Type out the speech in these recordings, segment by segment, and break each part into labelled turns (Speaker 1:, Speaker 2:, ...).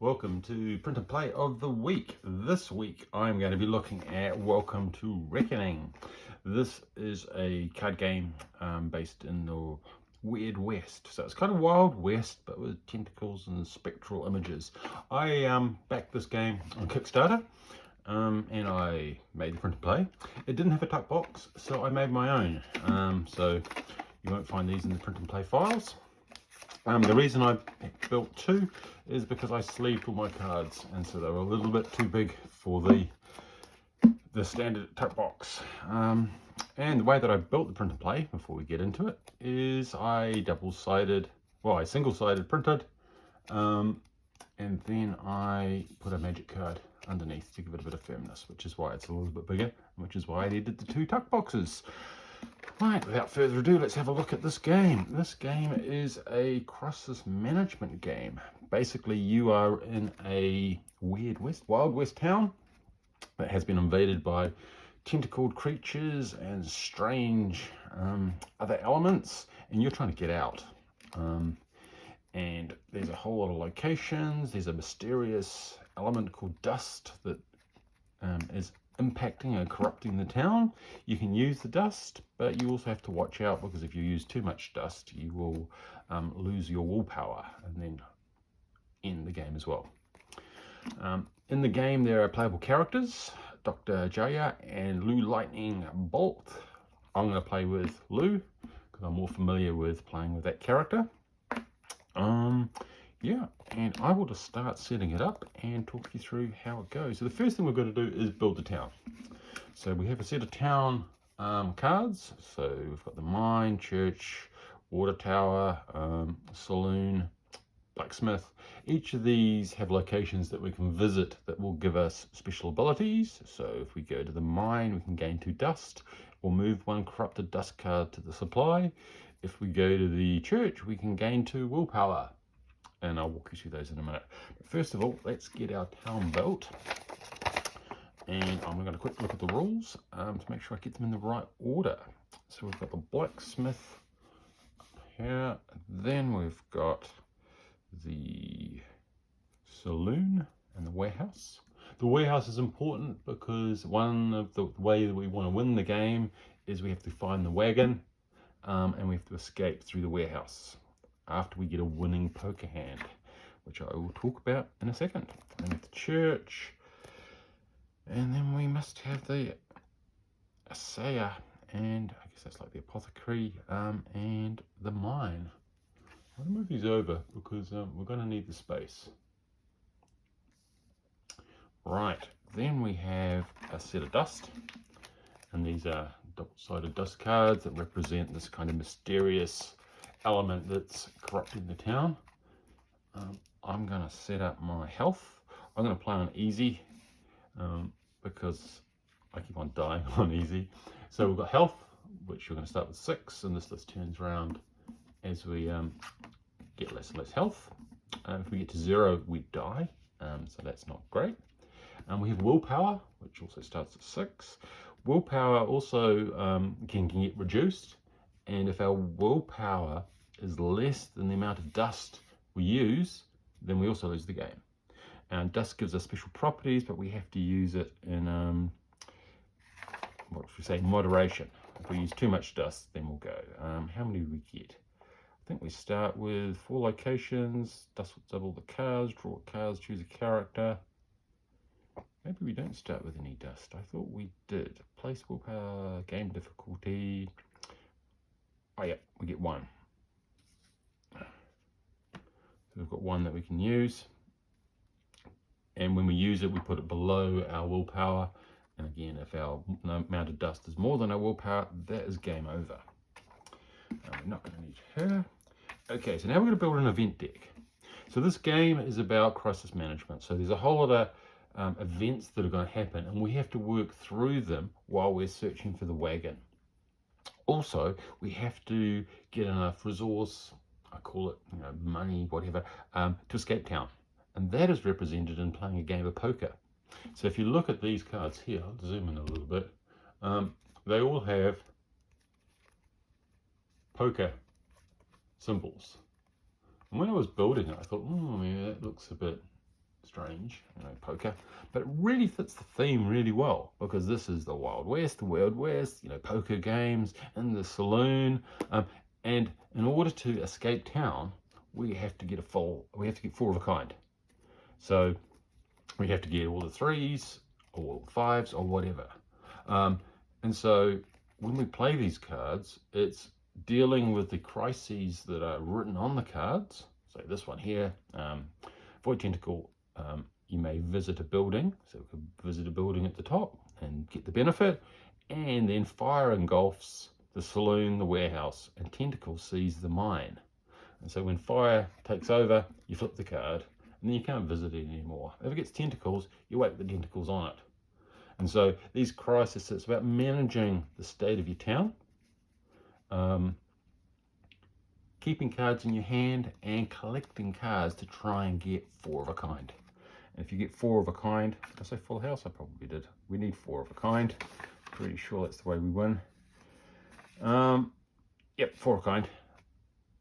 Speaker 1: Welcome to Print and Play of the Week. This week I'm going to be looking at Welcome to Reckoning. This is a card game based in the Weird West. So it's kind of Wild West but with tentacles and spectral images. I backed this game on Kickstarter and I made the Print and Play. It didn't have a tuck box, so I made my own. So you won't find these in the Print and Play files. The reason I built two is because I sleeved all my cards, and so they were a little bit too big for the standard tuck box. And the way that I built the Print and Play, before we get into it, is I single-sided printed, and then I put a magic card underneath to give it a bit of firmness, which is why it's a little bit bigger, which is why I needed the two tuck boxes. Right, without further ado, let's have a look at this game. This game is a crisis management game. Basically, you are in a Wild West town that has been invaded by tentacled creatures and strange other elements, and you're trying to get out. And there's a whole lot of locations. There's a mysterious element called dust that is impacting and corrupting the town. You can use the dust, but you also have to watch out, because if you use too much dust, you will lose your willpower and then end the game as well. In the game, there are playable characters, Dr. Jaya and Lou Lightning Bolt. I'm going to play with Lou because I'm more familiar with playing with that character. Yeah, and I will just start setting it up and talk you through how it goes. So the first thing we're going to do is build the town. So we have a set of town cards. So we've got the mine, church, water tower, saloon, blacksmith. Each of these have locations that we can visit that will give us special abilities. So if we go to the mine, we can gain 2 dust or move 1 corrupted dust card to the supply. If we go to the church, we can gain 2 willpower. And I'll walk you through those in a minute. But first of all, let's get our town built. And I'm going to quick look at the rules to make sure I get them in the right order. So we've got the blacksmith here. Then we've got the saloon and the warehouse. The warehouse is important because one of the way that we want to win the game is we have to find the wagon and we have to escape through the warehouse after we get a winning poker hand, which I will talk about in a second. And then we have the church, and then we must have the assayer, and I guess that's like the apothecary, and the mine. I'm going to move these over because we're going to need the space. Right, then we have a set of dust, and these are double-sided dust cards that represent this kind of mysterious element that's corrupting the town. I'm going to set up my health. I'm going to play on easy because I keep on dying on easy. So we've got health, which we're going to start with 6, and this list turns around as we get less and less health. If we get to 0, we die, so that's not great. We have willpower, which also starts at 6. Willpower also can get reduced, and if our willpower is less than the amount of dust we use, then we also lose the game. And dust gives us special properties, but we have to use it in moderation. If we use too much dust, then we'll go. How many do we get? I think we start with 4 locations. Dust will double the cards, draw cards, choose a character. Maybe we don't start with any dust. I thought we did. Place willpower, game difficulty. Oh yeah, we get 1. So we've got 1 that we can use. And when we use it, we put it below our willpower. And again, if our amount of dust is more than our willpower, that is game over. We're not going to need her. Okay, so now we're going to build an event deck. So this game is about crisis management. So there's a whole lot of events that are going to happen, and we have to work through them while we're searching for the wagon. Also, we have to get enough resource, I call it money, whatever, to escape town. And that is represented in playing a game of poker. So if you look at these cards here, I'll zoom in a little bit, they all have poker symbols. And when I was building it, I thought, yeah, that looks a bit strange, poker, but it really fits the theme really well, because this is the Wild West, poker games in the saloon, and in order to escape town, we have to get 4 of a kind. So we have to get all the 3s, or 5s, or whatever. And so when we play these cards, it's dealing with the crises that are written on the cards. So this one here, Void Tentacle, you may visit a building. So we could visit a building at the top and get the benefit. And then fire engulfs the saloon, the warehouse, and tentacle sees the mine. And so when fire takes over, you flip the card, and then you can't visit it anymore. If it gets tentacles, you whack the tentacles on it. And so these crises, it's about managing the state of your town, keeping cards in your hand, and collecting cards to try and get 4 of a kind. And if you get 4 of a kind, did I say full house? I probably did. We need 4 of a kind. Pretty sure that's the way we win. Yep, 4 of a kind.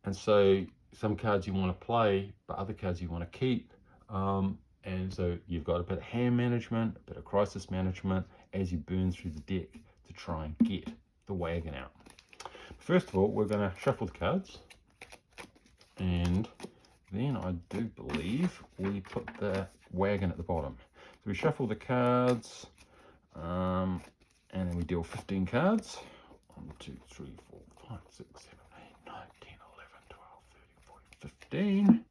Speaker 1: And so some cards you want to play, but other cards you want to keep. And so you've got a bit of hand management, a bit of crisis management as you burn through the deck to try and get the wagon out. First of all, we're going to shuffle the cards. And then I do believe we put the wagon at the bottom. So we shuffle the cards, and then we deal 15 cards. 1, 2, 3, 4, 5, 6, 7, 8, 9, 10, 11, 12, 13, 14, 15.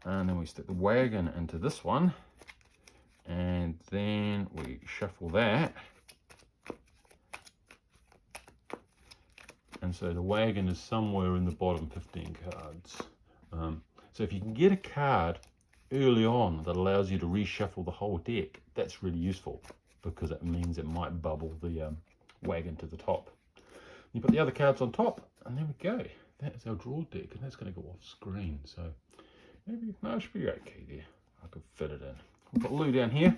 Speaker 1: And then we stick the wagon into this one. And then we shuffle that. And so the wagon is somewhere in the bottom 15 cards. So if you can get a card early on that allows you to reshuffle the whole deck, that's really useful, because it means it might bubble the wagon to the top. You put the other cards on top, and there we go. That's our draw deck, and that's going to go off screen. So maybe, no, it should be okay there. I could fit it in. We'll put Lou down here.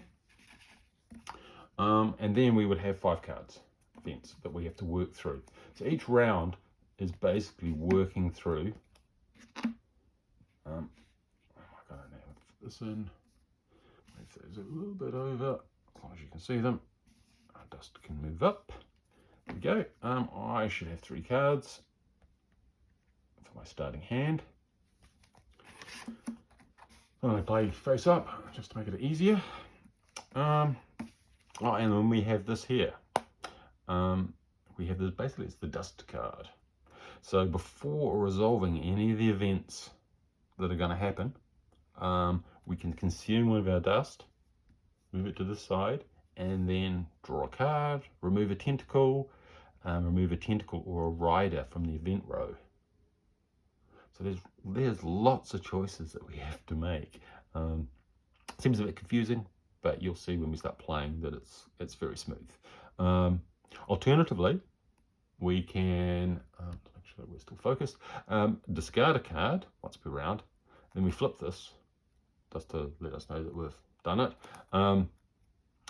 Speaker 1: And then we would have 5 cards, events, that we have to work through. So each round is basically working through. Oh my God, I now put this in. Move those a little bit over, as long as you can see them. Dust can move up. There we go. I should have 3 cards for my starting hand. I'm going to play face up just to make it easier. And then we have this here. We have this, basically it's the dust card. So before resolving any of the events that are going to happen, we can consume one of our dust, move it to this side, and then draw a card, remove a tentacle or a rider from the event row. So there's lots of choices that we have to make. Seems a bit confusing, but you'll see when we start playing that it's very smooth. Alternatively, we can make sure that we're still focused. Discard a card once per round, then we flip this just to let us know that we've done it. And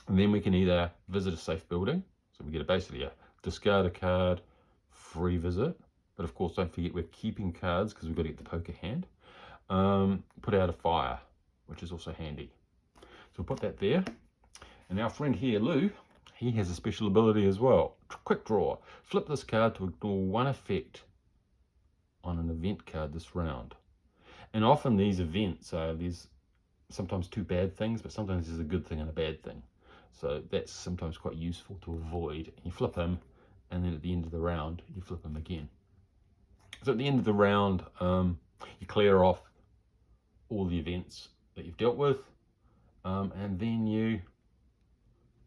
Speaker 1: then we can either visit a safe building, so we get basically a discard a card, free visit. But of course, don't forget we're keeping cards because we've got to get the poker hand. Put out a fire, which is also handy. So we'll put that there. And our friend here, Lou, he has a special ability as well. Quick draw. Flip this card to ignore one effect on an event card this round. And often these events are, there's sometimes 2 bad things, but sometimes there's a good thing and a bad thing. So that's sometimes quite useful to avoid. You flip him, and then at the end of the round, you flip him again. So at the end of the round, you clear off all the events that you've dealt with, and then you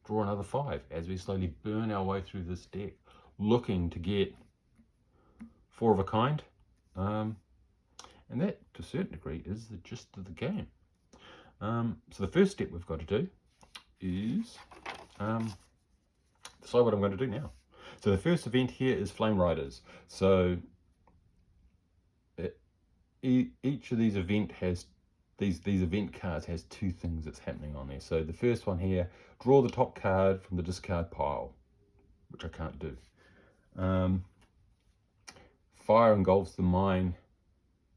Speaker 1: draw another 5 as we slowly burn our way through this deck, looking to get 4 of a kind. And that, to a certain degree, is the gist of the game. So the first step we've got to do is decide what I'm going to do now. So the first event here is Flame Riders. So each of these event cards has 2 things that's happening on there. So the first one here, draw the top card from the discard pile, which I can't do. Fire engulfs the mine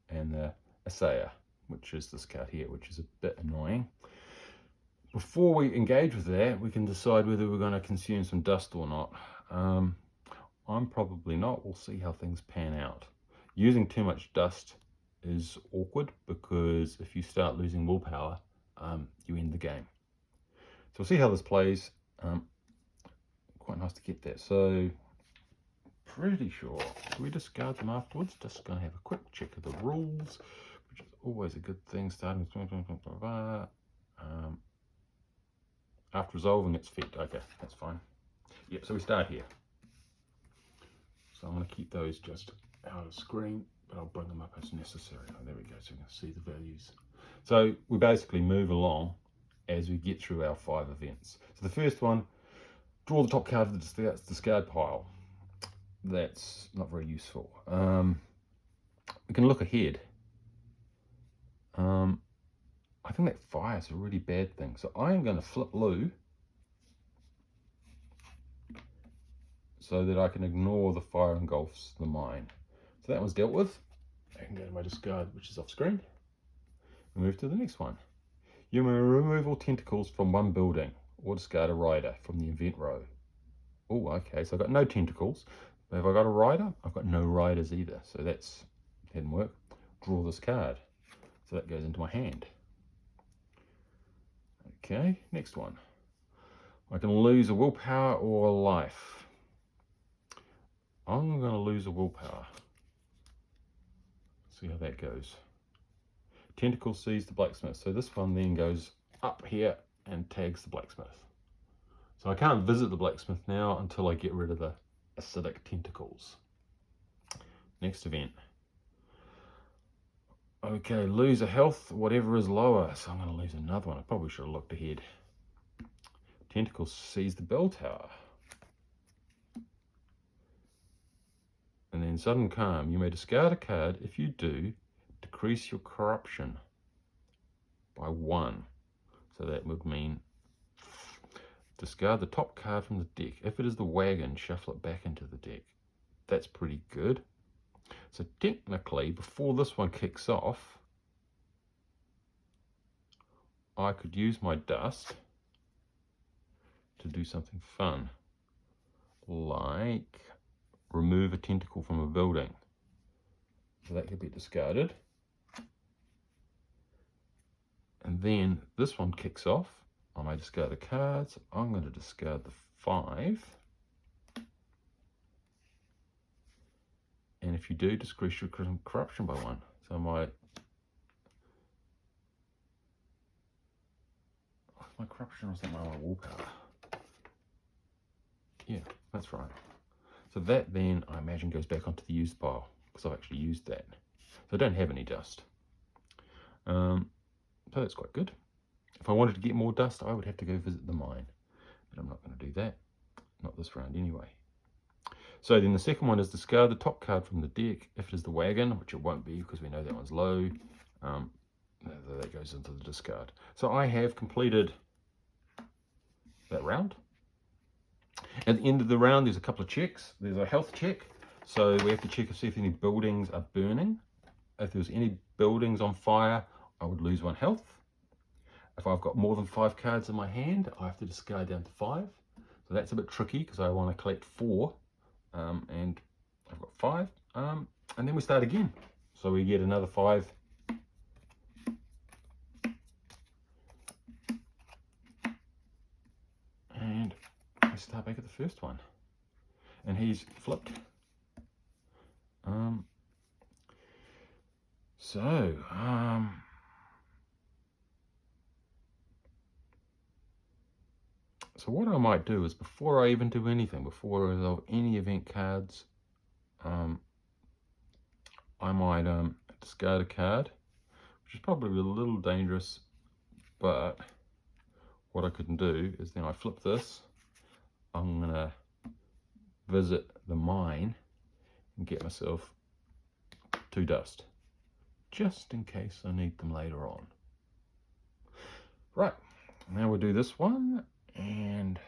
Speaker 1: and the assayer, which is this card here, which is a bit annoying. before we engage with that, we can decide whether we're going to consume some dust or not. I'm probably not. We'll see how things pan out. Using too much dust is awkward because if you start losing willpower, you end the game. So we'll see how this plays. Quite nice to get that. So pretty sure. Do we discard them afterwards? Just going to have a quick check of the rules, which is always a good thing. Starting with after resolving its feat. Okay, that's fine. Yep, so we start here. So I'm going to keep those just out of screen, but I'll bring them up as necessary. Oh, there we go, so you can see the values. So we basically move along as we get through our 5 events. So the first one, draw the top card of the discard pile. That's not very useful. We can look ahead. I think that fire is a really bad thing. So I am going to flip Lou so that I can ignore the fire engulfs the mine. So that one's dealt with. I can go to my discard, which is off screen. We move to the next one. You may remove all tentacles from one building or discard a rider from the event row. Oh, okay, so I've got no tentacles. But have I got a rider? I've got no riders either, so that didn't work. Draw this card. So that goes into my hand. Okay, next one. I can lose a willpower or a life. I'm going to lose a willpower. See how that goes. Tentacle sees the blacksmith. So this one then goes up here and tags the blacksmith. So I can't visit the blacksmith now until I get rid of the acidic tentacles. Next event. Okay, lose a health, whatever is lower. So I'm going to lose another one. I probably should have looked ahead. Tentacle sees the bell tower. And then sudden calm. You may discard a card. If you do, decrease your corruption by 1. So that would mean discard the top card from the deck. If it is the wagon, shuffle it back into the deck. That's pretty good. So technically, before this one kicks off, I could use my dust to do something fun, like remove a tentacle from a building. So that could be discarded. And then this one kicks off. I may discard the cards. I'm going to discard the 5. And if you do, decrease your corruption by 1. So my corruption or something, my willpower. Yeah, that's right. So that then, I imagine, goes back onto the used pile, because I've actually used that. So I don't have any dust. So that's quite good. If I wanted to get more dust, I would have to go visit the mine. But I'm not going to do that. Not this round anyway. So then the second one is discard the top card from the deck. If it is the wagon, which it won't be because we know that one's low, that goes into the discard. So I have completed that round. At the end of the round, there's a couple of checks. There's a health check. So we have to check to see if any buildings are burning. If there's any buildings on fire, I would lose 1 health. If I've got more than 5 cards in my hand, I have to discard down to 5. So that's a bit tricky because I want to collect 4. And I've got 5. And then we start again. So we get another 5. And I start back at the first one. And he's flipped. So what I might do is, before I even do anything, before I resolve any event cards, I might discard a card, which is probably a little dangerous, but what I can do is then I flip this. I'm going to visit the mine and get myself 2 dust, just in case I need them later on. Right, now we'll do this one, and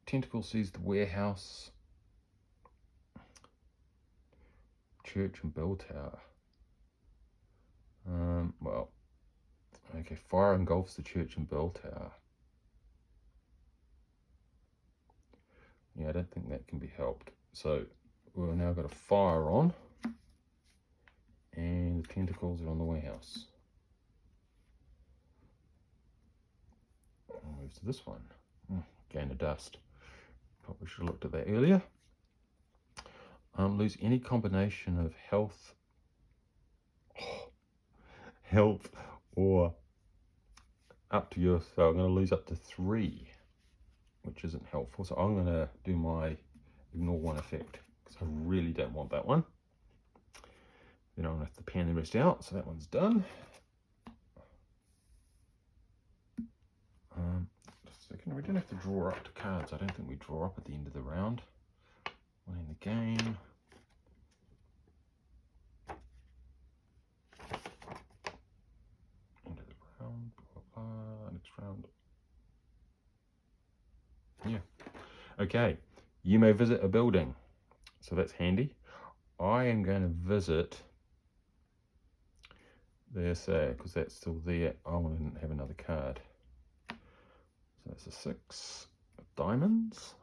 Speaker 1: Tentacle sees the warehouse, church and bell tower. Well, Okay, fire engulfs the church and bell tower. Yeah, I don't think that can be helped. So we've now got a fire on, and the tentacles are on the warehouse. I'll move to this one. Gain of dust. Probably should have looked at that earlier. Lose any combination of health, or up to your. So I'm going to lose up to 3, which isn't helpful. So I'm going to do my ignore 1 effect because I really don't want that one. Then I'm going to have to pan the rest out. So that one's done. Just a second. We don't have to draw up to cards. I don't think we draw up at the end of the round. 1 in the game. End of the round. Blah, blah, blah. Next round. Yeah. Okay. You may visit a building. So that's handy. I am going to visit this because that's still there. I want to have another card. So that's a 6 of diamonds.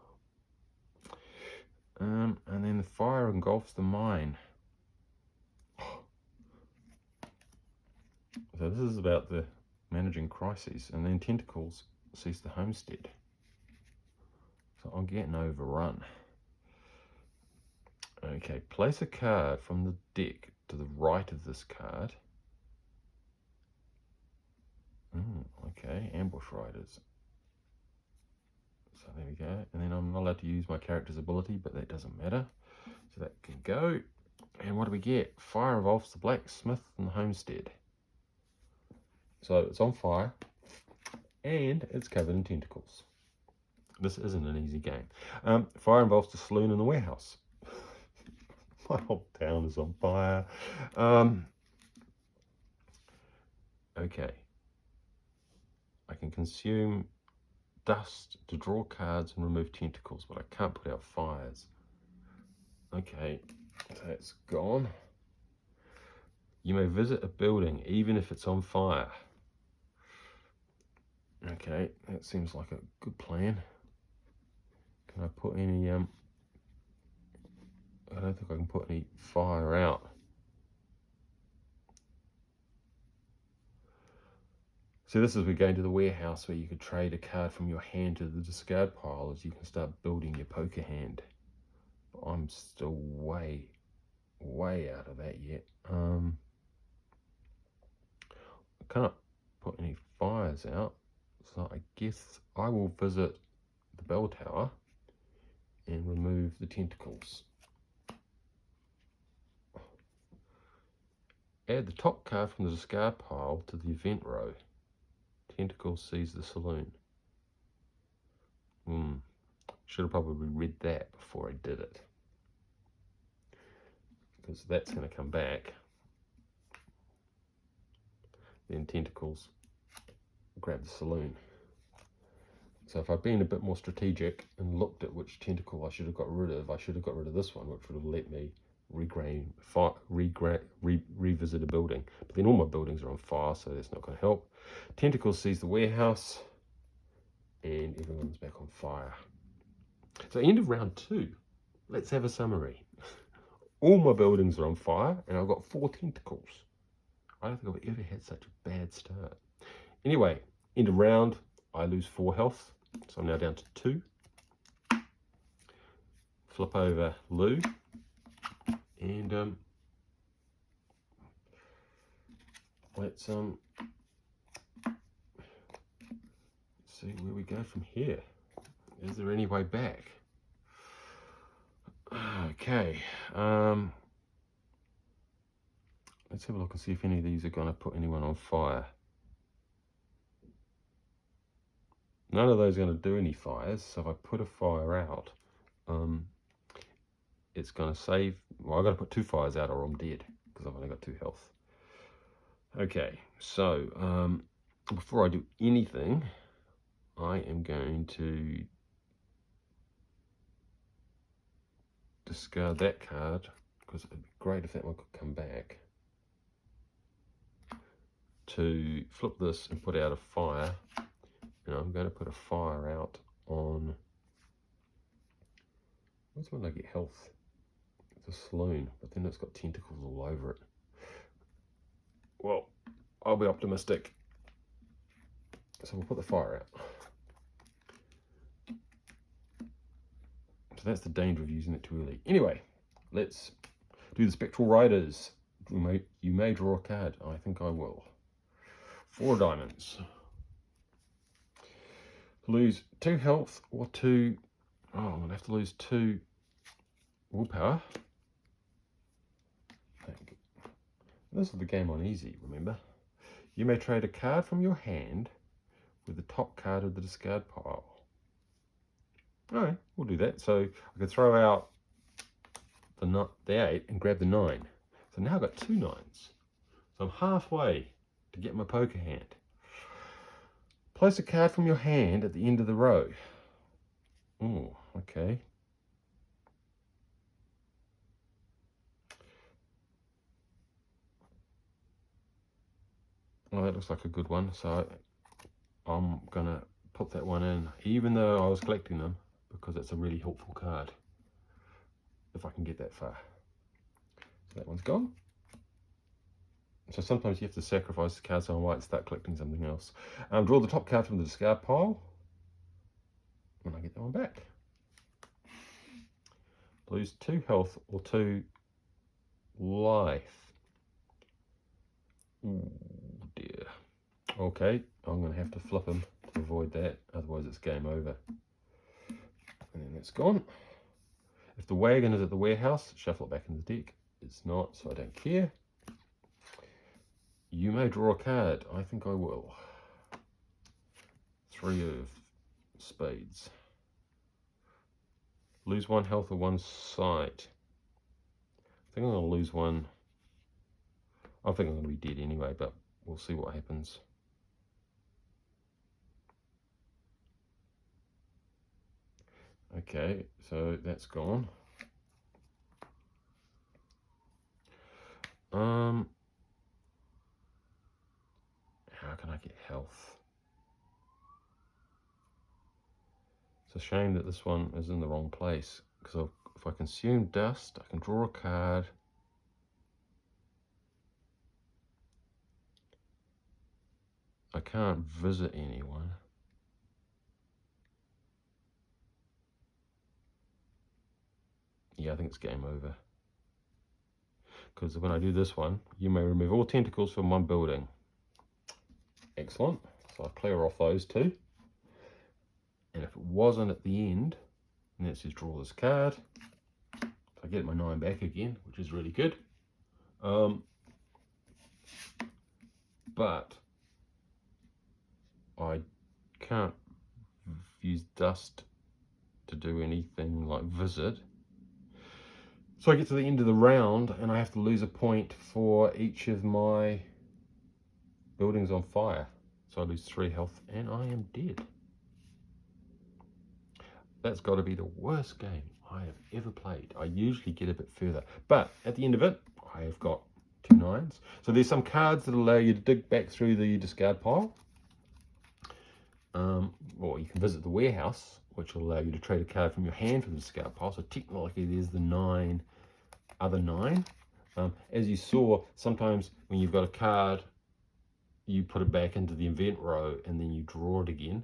Speaker 1: And then the fire engulfs the mine. So this is about the managing crises. And then tentacles sees the homestead. So I'm getting overrun. Okay, place a card from the deck to the right of this card. Okay, ambush riders. So there we go. And then I'm not allowed to use my character's ability, but that doesn't matter. So that can go. And what do we get? Fire involves the blacksmith and the homestead. So it's on fire and it's covered in tentacles. This isn't an easy game. Fire involves the saloon and the warehouse. My whole town is on fire. Okay. I can consume dust to draw cards and remove tentacles, but I can't put out fires. Okay, so that's gone. You may visit a building even if it's on fire. Okay, that seems like a good plan. Can I put any, I don't think I can put any fire out. So this is we're going to the warehouse where you could trade a card from your hand to the discard pile as you can start building your poker hand. But I'm still way out of that yet. I can't put any fires out, so I guess I will visit the bell tower and remove the tentacles. Add the top card from the discard pile to the event row. Tentacles seize the saloon. Should have probably read that before I did it, because that's going to come back. Then tentacles grab the saloon. So if I'd been a bit more strategic and looked at which tentacle I should have got rid of, I should have got rid of this one, which would have let me revisit a building. But then all my buildings are on fire, so that's not going to help. Tentacles seize the warehouse, and everyone's back on fire. So end of round 2. Let's have a summary. All my buildings are on fire, and I've got 4 tentacles. I don't think I've ever had such a bad start. Anyway, end of round, I lose 4 health, so I'm now down to 2. Flip over Lou, and let's see where we go from here. Is there any way back? Okay, let's have a look and see if any of these are going to put anyone on fire. None of those are going to do any fires, so if I put a fire out, it's going to save. Well, I've got to put 2 fires out or I'm dead, because I've only got 2 health. Okay, so before I do anything, I am going to discard that card, because it'd be great if that one could come back. to flip this and put out a fire. And I'm going to put a fire out on, where's when I get health? The saloon, but then it's got tentacles all over it. Well, I'll be optimistic. So we'll put the fire out. So that's the danger of using it too early. Anyway, let's do the spectral riders. You may draw a card. I think I will. 4 diamonds. Lose 2 health or 2. Oh, I'm going to have to lose 2 willpower. This is the game on easy, remember? You may trade a card from your hand with the top card of the discard pile. Alright, we'll do that. So I can throw out the 8 and grab the 9. So now I've got 2 9s. So I'm halfway to get my poker hand. Place a card from your hand at the end of the row. Oh, okay. Well, that looks like a good one, so I'm gonna put that one in, even though I was collecting them, because it's a really helpful card, if I can get that far. So that one's gone. So sometimes you have to sacrifice the cards on white and start collecting something else. Draw the top card from the discard pile, and I get that one back. Lose 2 health or 2 life. Ooh, dear. Okay, I'm going to have to flip him to avoid that, otherwise it's game over. And then that's gone. If the wagon is at the warehouse, shuffle it back in the deck. It's not, so I don't care. You may draw a card. I think I will. 3 of spades. Lose 1 health or 1 sight. I think I'm going to lose 1. I think I'm going to be dead anyway, but we'll see what happens. Okay, so that's gone. How can I get health? It's a shame that this one is in the wrong place, because if I consume dust, I can draw a card. I can't visit anyone. Yeah, I think it's game over. Because when I do this one, you may remove all tentacles from one building. Excellent. So I'll clear off those 2. And if it wasn't at the end, then it says draw this card. So I get my 9 back again, which is really good. But I can't use dust to do anything like visit. So I get to the end of the round and I have to lose a point for each of my buildings on fire. So I lose 3 health and I am dead. That's got to be the worst game I have ever played. I usually get a bit further, but at the end of it, I have got 2 9s. So there's some cards that allow you to dig back through the discard pile. Or you can visit the warehouse, which will allow you to trade a card from your hand from the discard pile. So technically there's the other 9. As you saw, sometimes when you've got a card, you put it back into the event row and then you draw it again.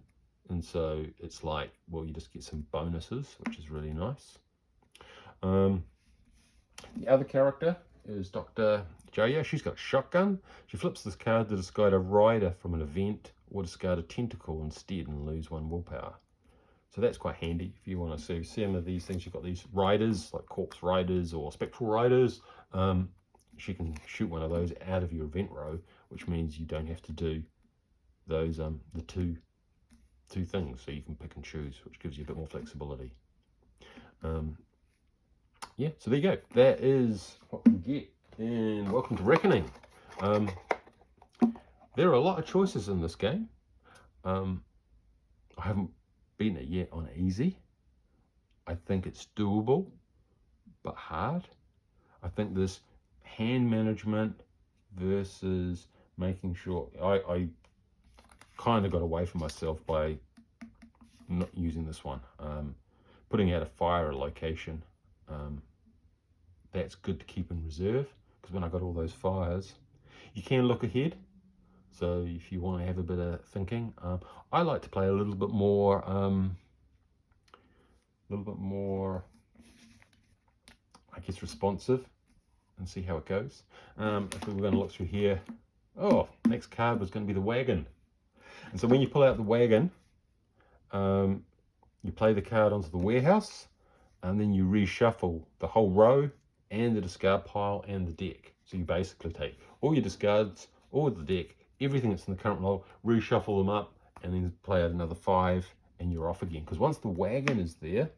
Speaker 1: And so it's like, well, you just get some bonuses, which is really nice. The other character is Dr. Jaya. She's got a shotgun. She flips this card to discard a rider from an event or discard a tentacle instead and lose 1 willpower. So that's quite handy if you want to see some of these things. You've got these riders, like corpse riders or spectral riders. She can shoot one of those out of your event row, which means you don't have to do those the two things. So you can pick and choose, which gives you a bit more flexibility. Yeah, so there you go. That is what we get. And welcome to Reckoning. There are a lot of choices in this game. I haven't beaten it yet on easy. I think it's doable, but hard. I think this hand management versus making sure I kind of got away from myself by not using this one. Putting out a fire at a location, that's good to keep in reserve, because when I got all those fires, you can look ahead. So if you want to have a bit of thinking, I like to play a little bit more, I guess, responsive, and see how it goes. If we were going to look through here, oh, next card was going to be the wagon. And so when you pull out the wagon, you play the card onto the warehouse, and then you reshuffle the whole row and the discard pile and the deck. So you basically take all your discards, all the deck, everything that's in the current roll, reshuffle them up, and then play out another 5, and you're off again. Because once the wagon is there,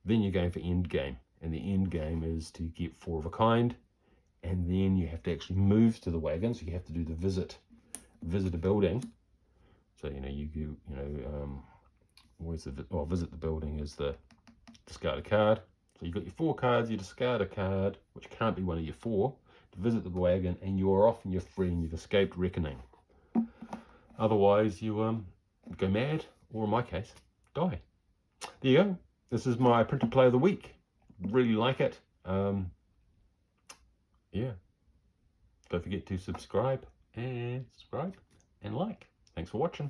Speaker 1: then you're going for end game. And the end game is to get 4 of a kind, and then you have to actually move to the wagon. So you have to do the visit a building. So visit the building is the discard a card. So you've got your 4 cards, you discard a card, which can't be one of your 4, to visit the wagon, and you're off and you're free and you've escaped reckoning. Otherwise, you go mad, or in my case, die. There you go. This is my printed play of the week. Really like it. Yeah. Don't forget to subscribe and like. Thanks for watching.